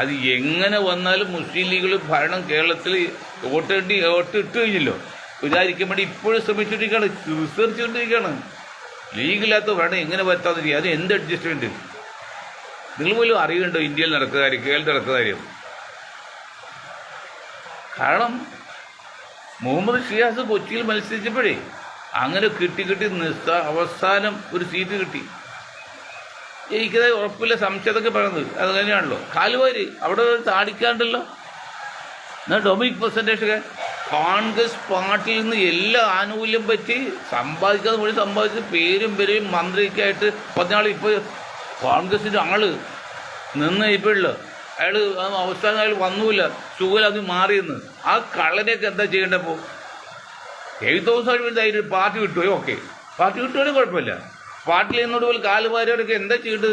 അത് എങ്ങനെ വന്നാലും മുസ്ലിം ലീഗിൽ ഭരണം കേരളത്തിൽ വോട്ടിട്ട് കഴിഞ്ഞല്ലോ. വിചാരിക്കാൻ വേണ്ടി ഇപ്പോഴും ശ്രമിച്ചുകൊണ്ടിരിക്കുകയാണ്, റിസർച്ച് കൊണ്ടിരിക്കുകയാണ്. ലീഗില്ലാത്ത ഭരണം എങ്ങനെ പറ്റാതിരിക്കുക? അത് എന്ത് അഡ്ജസ്റ്റ്മെൻറ്റ്? നിങ്ങൾ പോലും അറിയുന്നുണ്ടോ ഇന്ത്യയിൽ നടക്കുന്ന കാര്യം, കേരളത്തിൽ നടക്കുന്ന കാര്യം? കാരണം മുഹമ്മദ് ഷിയാസ് കൊച്ചിയിൽ മത്സരിച്ചപ്പോഴേ അങ്ങനെ കിട്ടി അവസാനം ഒരു സീറ്റ് കിട്ടി. ജയിക്കുന്നത് ഉറപ്പില്ല, സംശയമൊക്കെ പറയുന്നത് അത് തന്നെയാണല്ലോ. കാലുവാരി അവിടെ താടിക്കാണ്ടല്ലോ. എന്നാൽ ഡൊമിനിക് പെർസെൻറ്റേജൊക്കെ കോൺഗ്രസ് പാർട്ടിയിൽ നിന്ന് എല്ലാ ആനുകൂല്യം പറ്റി സമ്പാദിക്കാതെ മുഴുവൻ സമ്പാദിച്ച് പേരും മന്ത്രിക്കായിട്ട് പറഞ്ഞാൽ ഇപ്പോൾ കോൺഗ്രസിൻ്റെ ആള് നിന്ന് ഇപ്പോഴുള്ള അയാൾ അവസാനം അയാൾ വന്നൂല്ല, സുഖമില്ലാതെ മാറിയെന്ന്. ആ കള്ളനെയൊക്കെ എന്താ ചെയ്യേണ്ടപ്പോൾ 70,000 പാർട്ടി വിട്ടുപോയി. ഓക്കെ, പാർട്ടി വിട്ടുപോയാലും കുഴപ്പമില്ല. പാർട്ടിയിൽ നിന്നോട് പോലെ കാലുവാരവരൊക്കെ എന്താ ചെയ്തിട്ട്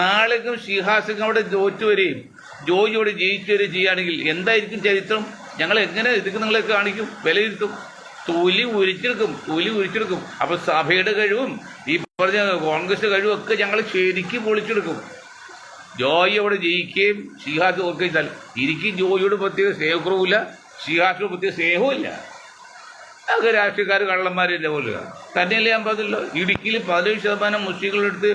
നാളേക്കും ഷിഹാസിനും അവിടെ തോറ്റു വരികയും ജോജി അവിടെ ജയിച്ചു വരികയും ചെയ്യുകയാണെങ്കിൽ എന്തായിരിക്കും ചരിത്രം? ഞങ്ങൾ എങ്ങനെ ഇതൊക്കെ നിങ്ങളെ കാണിക്കും, വിലയിരുത്തും? തൊലി ഉരിച്ചെടുക്കും. അപ്പോൾ സഭയുടെ കഴിവും ഈ പറഞ്ഞ കോൺഗ്രസ് കഴിവും ഒക്കെ ഞങ്ങൾ ശരിക്കും പൊളിച്ചെടുക്കും. ജോയി അവിടെ ജയിക്കുകയും ഷിഹാസ് ഓർക്കുകയും ചെയ്താൽ എനിക്ക് ജോയിയോട് പ്രത്യേക സ്നേഹക്കുറവില്ല, ഷിഹാസിനോട് പ്രത്യേക സ്നേഹവുമില്ല. അതൊക്കെ രാഷ്ട്രീയക്കാർ കള്ളന്മാരില്ല പോലുക തന്നെയല്ലേ. ഞാൻ പറഞ്ഞല്ലോ, ഇടുക്കിയിൽ 17% മുസ്ലിങ്ങളെടുത്ത്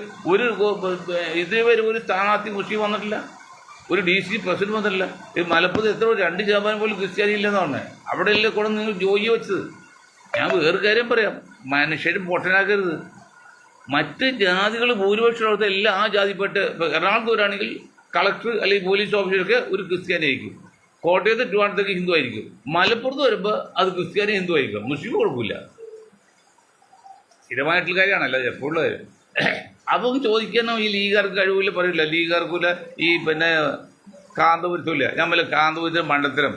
ഇതുവരെ ഒരു സ്ഥാനാർത്ഥി മുസ്ലിം വന്നിട്ടില്ല, ഒരു DC പ്രസിഡന്റ് വന്നിട്ടില്ല. ഈ മലപ്പുറത്ത് എത്ര 2% പോലും ക്രിസ്ത്യാനി ഇല്ലെന്ന് പറഞ്ഞത്. അവിടെയല്ലേ കൂടെ നിങ്ങൾ ജോയി വെച്ചത്. ഞാൻ വേറെ കാര്യം പറയാം, മനുഷ്യരും പൊട്ടനാക്കരുത്. മറ്റ് ജാതികൾ ഭൂരിപക്ഷം എല്ലാം ആ ജാതിപ്പെട്ട് എറണാകുളത്തൂരാണെങ്കിൽ കളക്ടർ അല്ലെങ്കിൽ പോലീസ് ഓഫീസറൊക്കെ ഒരു ക്രിസ്ത്യാനി ആയിരിക്കും, കോട്ടയത്ത് ട്രിവാൻഡ്രത്തേക്ക് ഹിന്ദു ആയിരിക്കും, മലപ്പുറത്ത് വരുമ്പോൾ അത് ക്രിസ്ത്യാനി ഹിന്ദു ആയിരിക്കും, മുസ്ലിം കുഴപ്പമില്ല. സ്ഥിരമായിട്ടുള്ള കാര്യമാണല്ലോ എപ്പോഴുള്ള കാര്യം. അപ്പം ചോദിക്കാനോ ഈ ലീഗുകാർക്ക് കഴിവില്ല, പറയില്ല. ലീഗുകാർക്കില്ല, ഈ പിന്നെ കാന്തപുരത്തുമില്ല. ഞാൻ വല്ല കാന്തപുരത്തെ മണ്ഡലത്തിലും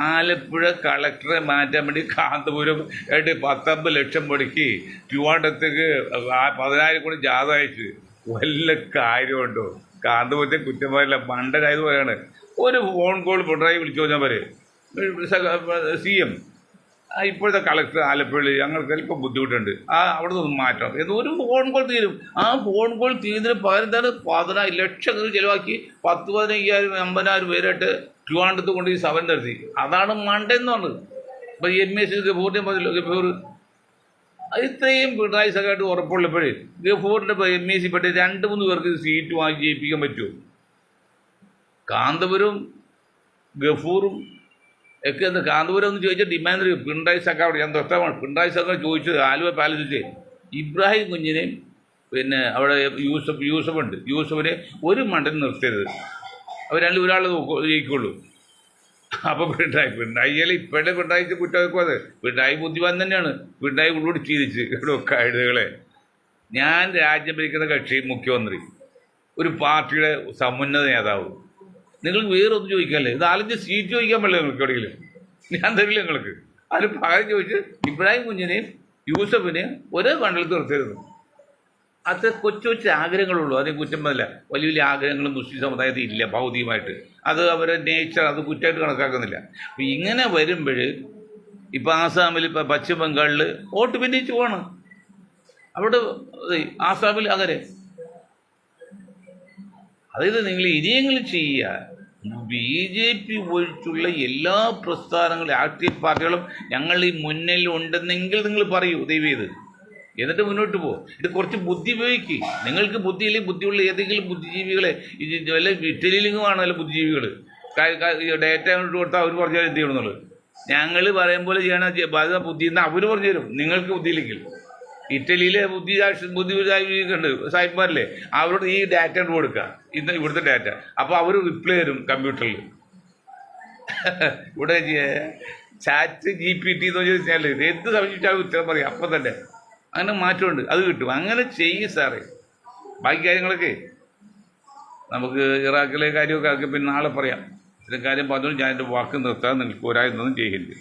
ആലപ്പുഴ കളക്ടറെ മാറ്റാൻ വേണ്ടി കാന്തപുരം 19 ലക്ഷം മുടക്കി ട്രിവാൻഡ്രത്തേക്ക് 10,000 കൂടി ജാഥ അയച്ച് വല്ല കാര്യമുണ്ടോ? കാന്തപുരത്തെ കുറ്റമാരില്ല, മണ്ടനായത് പറയാണ്. ഒരു ഫോൺ കോൾ പിണറായി വിളിച്ചു പറഞ്ഞാൽ പറയും CM ഇപ്പോഴത്തെ കളക്ടർ ആലപ്പുഴയിൽ ഞങ്ങൾക്ക് അല്പം ബുദ്ധിമുട്ടുണ്ട്, അവിടെ നിന്ന് മാറ്റണം എന്ന് ഒരു ഫോൺ കോൾ തീരും. ആ ഫോൺ കോൾ തീരുന്നതിന് പകരം തന്നെ 10 ലക്ഷം ചിലവാക്കി 10, 15, 50,000 പേരായിട്ട് ട്രിവാൻഡ്രത്ത് കൊണ്ട് ഈ സമരം നടത്തി. അതാണ് മണ്ടെന്ന് പറഞ്ഞത്. ഇപ്പം MEC ഗഫൂറിനെ പറഞ്ഞല്ലോ, ഗഫൂർ ഇത്രയും പിണറായി സഖായിട്ട് ഉറപ്പുള്ളപ്പോഴേ ഗഫൂറിൻ്റെ MEC പെട്ട് 2-3 പേർക്ക് സീറ്റ് വാങ്ങി ജയിപ്പിക്കാൻ പറ്റുമോ? കാന്തപുരം ഗഫൂറും ഒക്കെ എന്താ കാന്തപുരം എന്ന് ചോദിച്ചാൽ ഡിമാൻഡ് പിണറായി സഖാവിടെ. ഞാൻ തൊട്ടമാണ് പിണറായി സഖാ ചോദിച്ചത് ആലുവ പാലസിച്ച് ഇബ്രാഹിം കുഞ്ഞിനെയും പിന്നെ അവിടെ യൂസഫുണ്ട്, യൂസഫിനെ ഒരു മണ്ഡലം നിർത്തരുത്, അവർ ഒരാൾ ജയിക്കുള്ളൂ. അപ്പോൾ പിണറായിയാൽ ഇപ്പോഴത്തെ പിണറായി കുറ്റം വെക്കുമത്. പിണറായി ബുദ്ധിമാൻ തന്നെയാണ്. പിണറായി ഉള്ളോട് ചിരിച്ച് ഇവിടെ കഴുതുകളെ. ഞാൻ രാജ്യം ഭരിക്കുന്ന കക്ഷി മുഖ്യമന്ത്രി, ഒരു പാർട്ടിയുടെ സമുന്നത നേതാവ്, നിങ്ങൾക്ക് വേറൊന്നും ചോദിക്കാനല്ലേ? ഇത് 4-5 സീറ്റ് ചോദിക്കാൻ പറ്റില്ല നിങ്ങൾക്ക് എവിടെയെങ്കിലും, ഞാൻ തരില്ല നിങ്ങൾക്ക്. അതിന് പകരം ചോദിച്ച് ഇബ്രാഹിം കുഞ്ഞിനെയും യൂസഫിനെയും ഒരേ മണ്ഡലത്തിൽ നിർത്തരുത്. അത്ര കൊച്ചു ആഗ്രഹങ്ങളുള്ളൂ, അതിനെ കുറ്റം പറ്റില്ല. വലിയ ആഗ്രഹങ്ങളും മുസ്ലിം സമുദായത്തിൽ ഇല്ല ഭൗതികമായിട്ട്. അത് അവരുടെ നേച്ചർ, അത് കുറ്റമായിട്ട് കണക്കാക്കുന്നില്ല. അപ്പം ഇങ്ങനെ വരുമ്പോൾ ഇപ്പം ആസാമിൽ, ഇപ്പം പശ്ചിമ ബംഗാളിൽ വോട്ട് പിന്നിച്ച് പോവാണ്. അവിടെ ആസാമിൽ അങ്ങനെ. അതായത് നിങ്ങൾ ഇനിയെങ്കിലും ചെയ്യുക. BJP ഒഴിച്ചുള്ള എല്ലാ പ്രസ്ഥാനങ്ങളും രാഷ്ട്രീയ പാർട്ടികളും ഞങ്ങൾ ഈ മുന്നിൽ ഉണ്ടെന്നെങ്കിൽ നിങ്ങൾ പറയൂ ദയവ് ചെയ്ത്, എന്നിട്ട് മുന്നോട്ട് പോകും. ഇത് കുറച്ച് ബുദ്ധി ഉപയോഗിക്കുക. നിങ്ങൾക്ക് ബുദ്ധിയില്ലെങ്കിൽ ബുദ്ധിയുള്ള ഏതെങ്കിലും ബുദ്ധിജീവികളെ, വല്ല ഇറ്റലിയിലും കാണുമല്ലോ ബുദ്ധിജീവികൾ, ഡേറ്റ കൊടുത്താൽ അവർ പറഞ്ഞു എന്ത് ചെയ്യണമെന്നുള്ളത്. ഞങ്ങൾ പറയും പോലെ ചെയ്യണ ബാധ്യത ബുദ്ധി എന്നാൽ അവർ പറഞ്ഞു തരും, നിങ്ങൾക്ക് ബുദ്ധിയില്ലെങ്കിൽ. ഇറ്റലിയിലെ ബുദ്ധിജീവികളുണ്ട് സാഹിബ്മാരില്ലേ, അവരോട് ഈ ഡാറ്റ കൊടുക്കുക, ഇന്ന് ഇവിടുത്തെ ഡാറ്റ, അപ്പോൾ അവർ റിപ്ലൈ തരും കമ്പ്യൂട്ടറിൽ. ഇവിടെ ചാറ്റ് GPT എന്ന് ചോദിച്ചാൽ എന്ത് സംശയിച്ചാലും ഉത്തരം പറയും അപ്പം തന്നെ. അങ്ങനെ മാറ്റമുണ്ട്, അത് കിട്ടും. അങ്ങനെ ചെയ്യും സാറേ. ബാക്കി കാര്യങ്ങളൊക്കെ നമുക്ക് ഇറാഖിലെ കാര്യമൊക്കെ പിന്നെ നാളെ പറയാം. ഇത്തരം കാര്യം പറഞ്ഞുകൊണ്ട് ഞാൻ എൻ്റെ വാക്ക് നിർത്താൻ നിങ്ങൾക്ക് ഒരായൊന്നും ചെയ്യില്ല.